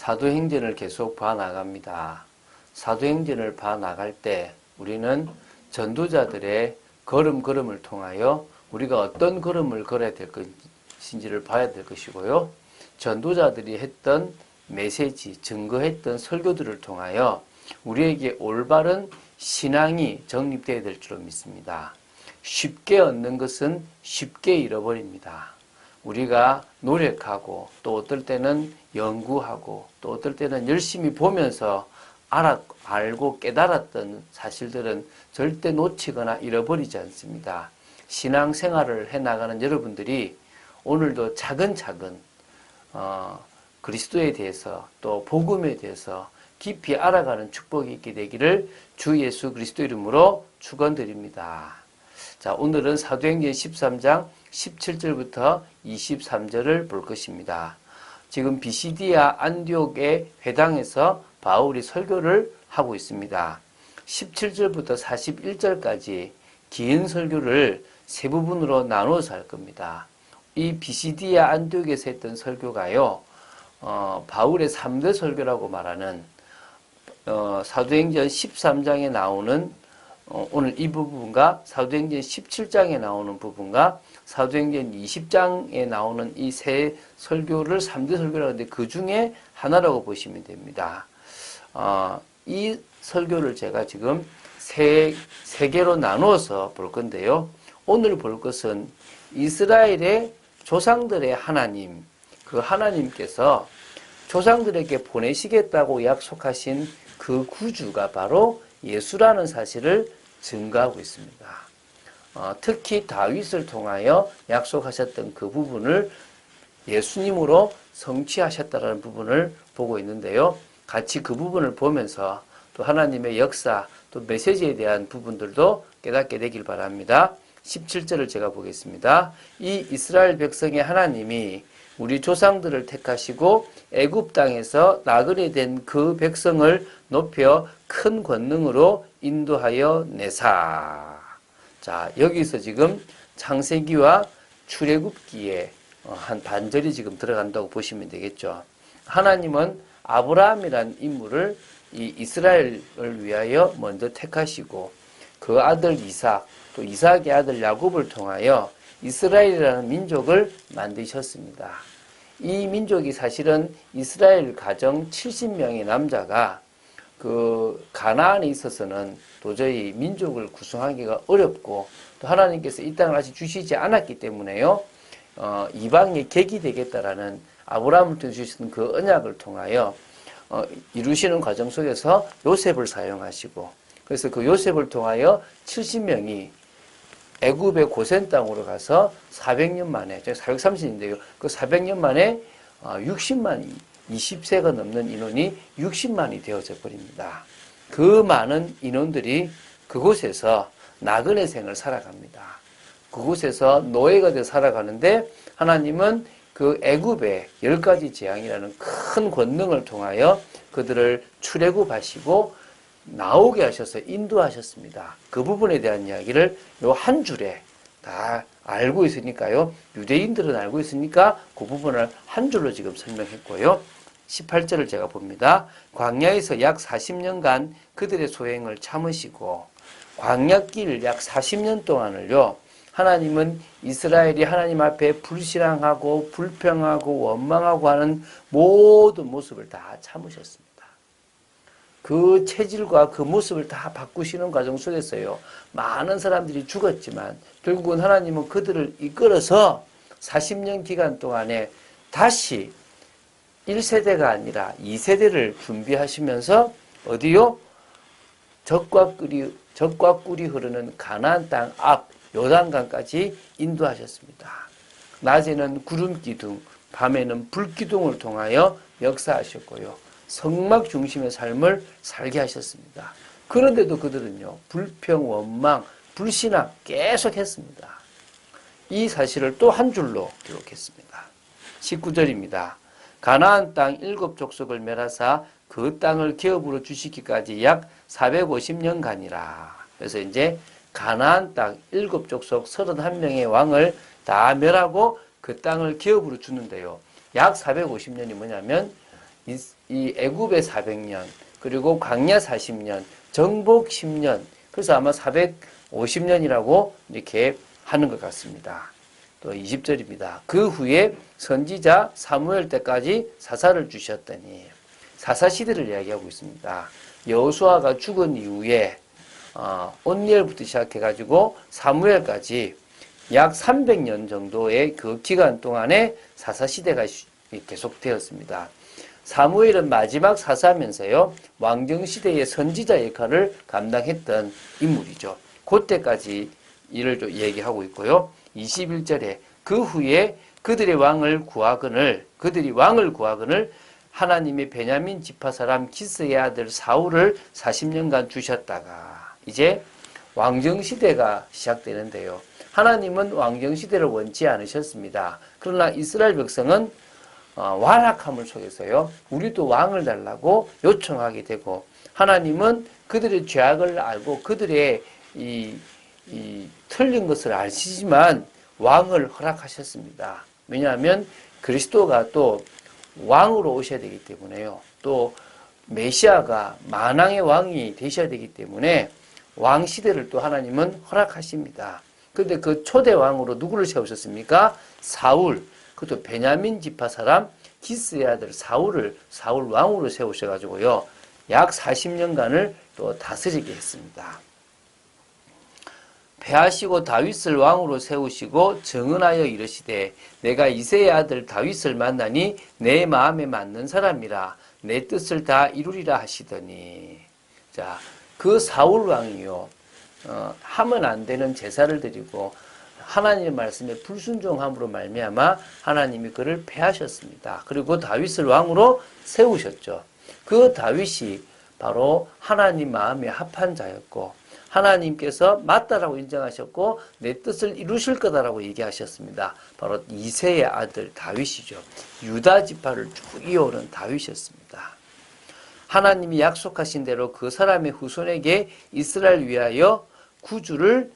사도행전을 계속 봐나갑니다. 사도행전을 봐나갈 때 우리는 전도자들의 걸음걸음을 통하여 우리가 어떤 걸음을 걸어야 될 것인지를 봐야 될 것이고요. 전도자들이 했던 메시지, 증거했던 설교들을 통하여 우리에게 올바른 신앙이 정립되어야 될 줄로 믿습니다. 쉽게 얻는 것은 쉽게 잃어버립니다. 우리가 노력하고 또 어떨 때는 연구하고 또 어떨 때는 열심히 보면서 알고 깨달았던 사실들은 절대 놓치거나 잃어버리지 않습니다. 신앙생활을 해나가는 여러분들이 오늘도 차근차근 그리스도에 대해서 또 복음에 대해서 깊이 알아가는 축복이 있게 되기를 주 예수 그리스도 이름으로 축원드립니다. 자, 오늘은 사도행전 13장 17절부터 23절을 볼 것입니다. 지금 비시디아 안디옥의 회당에서 바울이 설교를 하고 있습니다. 17절부터 41절까지 긴 설교를 세 부분으로 나누어서 할 겁니다. 이 비시디아 안디옥에서 했던 설교가요, 바울의 3대 설교라고 말하는 사도행전 13장에 나오는 오늘 이 부분과 사도행전 17장에 나오는 부분과 사도행전 20장에 나오는 이 세 설교를 3대 설교라고 하는데 그 중에 하나라고 보시면 됩니다. 이 설교를 제가 지금 세 개로 나누어서 볼 건데요. 오늘 볼 것은 이스라엘의 조상들의 하나님, 그 하나님께서 조상들에게 보내시겠다고 약속하신 그 구주가 바로 예수라는 사실을 증거하고 있습니다. 특히 다윗을 통하여 약속하셨던 그 부분을 예수님으로 성취하셨다는 부분을 보고 있는데요. 같이 그 부분을 보면서 또 하나님의 역사, 또 메시지에 대한 부분들도 깨닫게 되길 바랍니다. 17절을 제가 보겠습니다. 이 이스라엘 백성의 하나님이 우리 조상들을 택하시고 애굽 땅에서 나그네 된 그 백성을 높여 큰 권능으로 인도하여 내사. 자, 여기서 지금 창세기와 출애굽기에 한 반절이 지금 들어간다고 보시면 되겠죠. 하나님은 아브라함이라는 인물을 이 이스라엘을 위하여 먼저 택하시고 그 아들 이삭, 또 이삭의 아들 야곱을 통하여 이스라엘이라는 민족을 만드셨습니다. 이 민족이 사실은 이스라엘 가정 70명의 남자가 그 가나안에 있어서는 도저히 민족을 구성하기가 어렵고 또 하나님께서 이 땅을 아직 주시지 않았기 때문에요. 이방의 객이 되겠다라는 아브라함을 통해 주신 그 언약을 통하여 이루시는 과정 속에서 요셉을 사용하시고 그래서 그 요셉을 통하여 70명이 애굽의 고센 땅으로 가서 400년 만에, 430인데요. 그 400년 만에 60만이, 20세가 넘는 인원이 60만이 되어져 버립니다. 그 많은 인원들이 그곳에서 나그네 생을 살아갑니다. 그곳에서 노예가 되어 살아가는데 하나님은 그 애굽의 10가지 재앙이라는 큰 권능을 통하여 그들을 출애굽하시고 나오게 하셔서 인도하셨습니다. 그 부분에 대한 이야기를 요 한 줄에 다 알고 있으니까요. 유대인들은 알고 있으니까 그 부분을 한 줄로 지금 설명했고요. 18절을 제가 봅니다. 광야에서 약 40년간 그들의 소행을 참으시고 광야길 약 40년 동안을요. 하나님은 이스라엘이 하나님 앞에 불신앙하고 불평하고 원망하고 하는 모든 모습을 다 참으셨습니다. 그 체질과 그 모습을 다 바꾸시는 과정 속에서요. 많은 사람들이 죽었지만 결국은 하나님은 그들을 이끌어서 40년 기간 동안에 다시 1세대가 아니라 2세대를 준비하시면서 어디요? 젖과 꿀이 흐르는 가나안 땅 앞 요단강까지 인도하셨습니다. 낮에는 구름 기둥, 밤에는 불 기둥을 통하여 역사하셨고요. 성막 중심의 삶을 살게 하셨습니다. 그런데도 그들은요, 불평, 원망, 불신앙 계속 했습니다. 이 사실을 또 한 줄로 기록했습니다. 19절입니다. 가나안 땅 7족속을 멸하사 그 땅을 기업으로 주시기까지 약 450년간이라. 그래서 이제 가나안 땅 7족속 31명의 왕을 다 멸하고 그 땅을 기업으로 주는데요. 약 450년이 뭐냐면 이 애굽의 400년, 그리고 광야 40년, 정복 10년, 그래서 아마 450년이라고 이렇게 하는 것 같습니다. 또 20절입니다. 그 후에 선지자 사무엘 때까지 사사를 주셨더니, 사사시대를 이야기하고 있습니다. 여호수아가 죽은 이후에 온니엘부터 시작해가지고 사무엘까지 약 300년 정도의 그 기간 동안에 사사시대가 계속되었습니다. 사무엘은 마지막 사사면서요, 왕정시대의 선지자 역할을 감당했던 인물이죠. 그때까지 이를 좀 얘기하고 있고요. 21절에 그 후에 그들이 왕을 구하거늘 하나님이 베냐민 지파 사람 기스의 아들 사울을 40년간 주셨다가 이제 왕정시대가 시작되는데요. 하나님은 왕정시대를 원치 않으셨습니다. 그러나 이스라엘 백성은 완악함을 속에서요, 우리도 왕을 달라고 요청하게 되고, 하나님은 그들의 죄악을 알고 그들의 이 틀린 것을 아시지만 왕을 허락하셨습니다. 왜냐하면 그리스도가 또 왕으로 오셔야 되기 때문에요. 또 메시아가 만왕의 왕이 되셔야 되기 때문에 왕 시대를 또 하나님은 허락하십니다. 그런데 그 초대 왕으로 누구를 세우셨습니까? 사울, 그것도 베냐민 지파 사람 기스의 아들 사울 왕으로 세우셔가지고요, 약 40년간을 또 다스리게 했습니다. 패하시고 다윗을 왕으로 세우시고 정언하여 이르시되 내가 이새의 아들 다윗을 만나니 내 마음에 맞는 사람이라 내 뜻을 다 이루리라 하시더니, 자, 그 사울 왕이요, 하면 안 되는 제사를 드리고 하나님의 말씀에 불순종함으로 말미암아 하나님이 그를 패하셨습니다. 그리고 다윗을 왕으로 세우셨죠. 그 다윗이 바로 하나님 마음에 합한 자였고, 하나님께서 맞다라고 인정하셨고 내 뜻을 이루실 거다라고 얘기하셨습니다. 바로 이새의 아들 다윗이죠. 유다 지파를 쭉 이어오는 다윗이었습니다. 하나님이 약속하신 대로 그 사람의 후손에게 이스라엘 위하여 구주를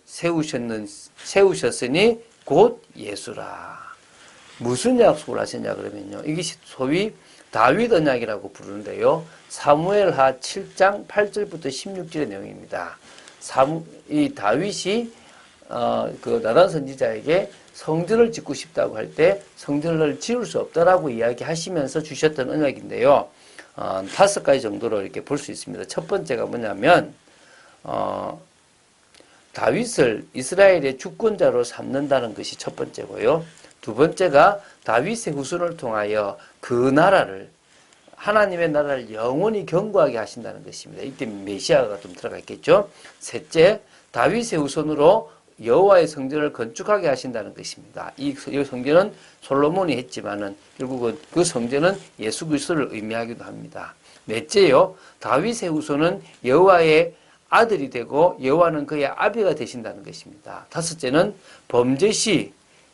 세우셨으니 곧 예수라. 무슨 약속을 하셨냐 그러면요, 이것이 소위 다윗 언약이라고 부르는데요, 사무엘하 7장 8절부터 16절의 내용입니다. 이 다윗이 그 나단 선지자에게 성전을 짓고 싶다고 할 때 성전을 지을 수 없다라고 이야기하시면서 주셨던 언약인데요, 5가지 정도로 이렇게 볼 수 있습니다. 첫 번째가 뭐냐면 다윗을 이스라엘의 주권자로 삼는다는 것이 첫 번째고요. 두 번째가 다윗의 후손을 통하여 그 나라를, 하나님의 나라를 영원히 경고하게 하신다는 것입니다. 이때 메시아가 좀 들어가 있겠죠. 셋째, 다윗의 후손으로 여호와의 성전을 건축하게 하신다는 것입니다. 이 성전은 솔로몬이 했지만은 결국은 그 성전은 예수 그리스도를 의미하기도 합니다. 넷째요, 다윗의 후손은 여호와의 아들이 되고 여호와는 그의 아비가 되신다는 것입니다. 다섯째는 범죄 시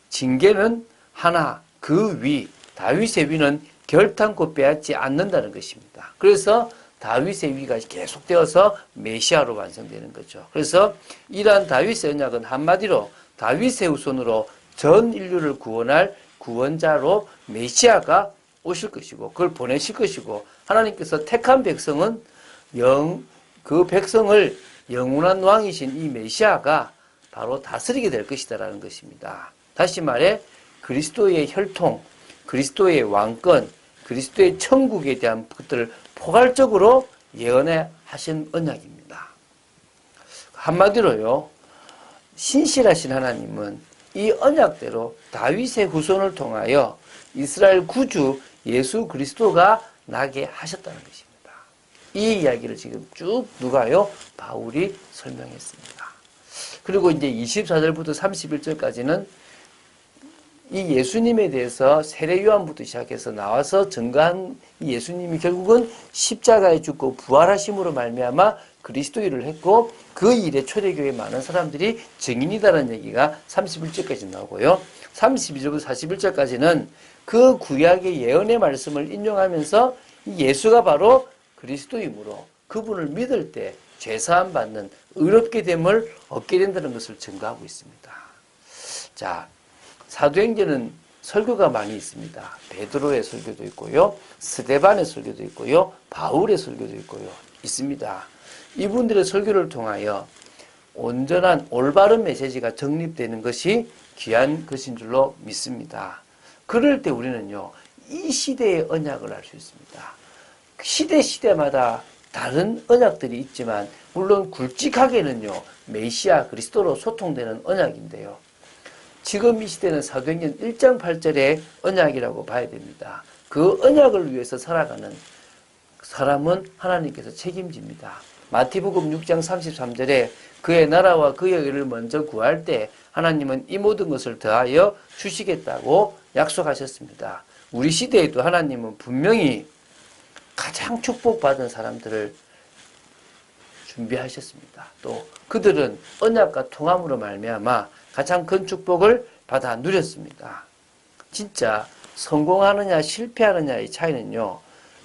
징계는 하나, 그 위, 다윗의 위는 결탄코 빼앗지 않는다는 것입니다. 그래서 다윗의 위가 계속되어서 메시아로 완성되는 거죠. 그래서 이러한 다윗의 언약은 한마디로 다윗의 후손으로 전 인류를 구원할 구원자로 메시아가 오실 것이고 그걸 보내실 것이고, 하나님께서 택한 백성은 그 백성을 영원한 왕이신 이 메시아가 바로 다스리게 될 것이다라는 것입니다. 다시 말해 그리스도의 혈통, 그리스도의 왕권, 그리스도의 천국에 대한 것들을 포괄적으로 예언해 하신 언약입니다. 한마디로요, 신실하신 하나님은 이 언약대로 다윗의 후손을 통하여 이스라엘 구주 예수 그리스도가 나게 하셨다는 것입니다. 이 이야기를 지금 쭉 누가요? 바울이 설명했습니다. 그리고 이제 24절부터 31절까지는 이 예수님에 대해서 세례 요한부터 시작해서 나와서 증거한 이 예수님이 결국은 십자가에 죽고 부활하심으로 말미암아 그리스도 일을 했고 그 일에 초대교회 많은 사람들이 증인이다라는 얘기가 31절까지 나오고요. 32절부터 41절까지는 그 구약의 예언의 말씀을 인용하면서 예수가 바로 그리스도이므로 그분을 믿을 때 죄사함 받는 의롭게 됨을 얻게 된다는 것을 증거하고 있습니다. 자, 사도행전은 설교가 많이 있습니다. 베드로의 설교도 있고요. 스데반의 설교도 있고요. 바울의 설교도 있고요. 있습니다. 이분들의 설교를 통하여 온전한 올바른 메시지가 정립되는 것이 귀한 것인 줄로 믿습니다. 그럴 때 우리는요, 이 시대의 언약을 알 수 있습니다. 시대마다 다른 언약들이 있지만 물론 굵직하게는요, 메시아 그리스도로 소통되는 언약인데요. 지금 이 시대는 사도행전 1장 8절의 언약이라고 봐야 됩니다. 그 언약을 위해서 살아가는 사람은 하나님께서 책임집니다. 마태복음 6장 33절에 그의 나라와 그의 의를 먼저 구할 때 하나님은 이 모든 것을 더하여 주시겠다고 약속하셨습니다. 우리 시대에도 하나님은 분명히 가장 축복받은 사람들을 준비하셨습니다. 또 그들은 언약과 통함으로 말미암아 가장 큰 축복을 받아 누렸습니다. 진짜 성공하느냐 실패하느냐의 차이는요,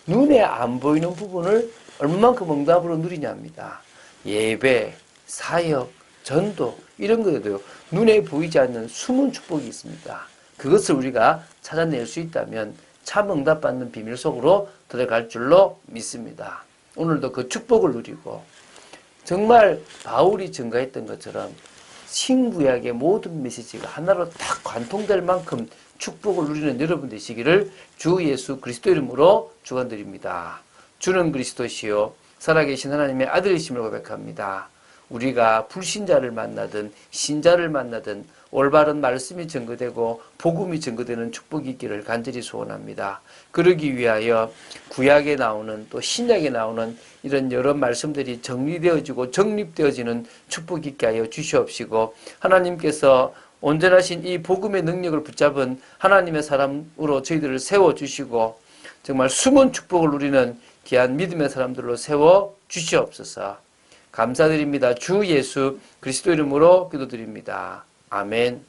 눈에 안 보이는 부분을 얼마만큼 응답으로 누리냐입니다. 예배, 사역, 전도 이런 것에도 눈에 보이지 않는 숨은 축복이 있습니다. 그것을 우리가 찾아낼 수 있다면 참 응답받는 비밀 속으로 들어갈 줄로 믿습니다. 오늘도 그 축복을 누리고 정말 바울이 증거했던 것처럼 신구약의 모든 메시지가 하나로 딱 관통될 만큼 축복을 누리는 여러분 되시기를 주 예수 그리스도 이름으로 축원드립니다. 주는 그리스도시요 살아계신 하나님의 아들이심을 고백합니다. 우리가 불신자를 만나든 신자를 만나든 올바른 말씀이 증거되고 복음이 증거되는 축복이 있기를 간절히 소원합니다. 그러기 위하여 구약에 나오는 또 신약에 나오는 이런 여러 말씀들이 정리되어지고 정립되어지는 축복이 있게 하여 주시옵시고 하나님께서 온전하신 이 복음의 능력을 붙잡은 하나님의 사람으로 저희들을 세워주시고 정말 숨은 축복을 누리는 귀한 믿음의 사람들로 세워주시옵소서. 감사드립니다. 주 예수 그리스도 이름으로 기도드립니다. 아멘.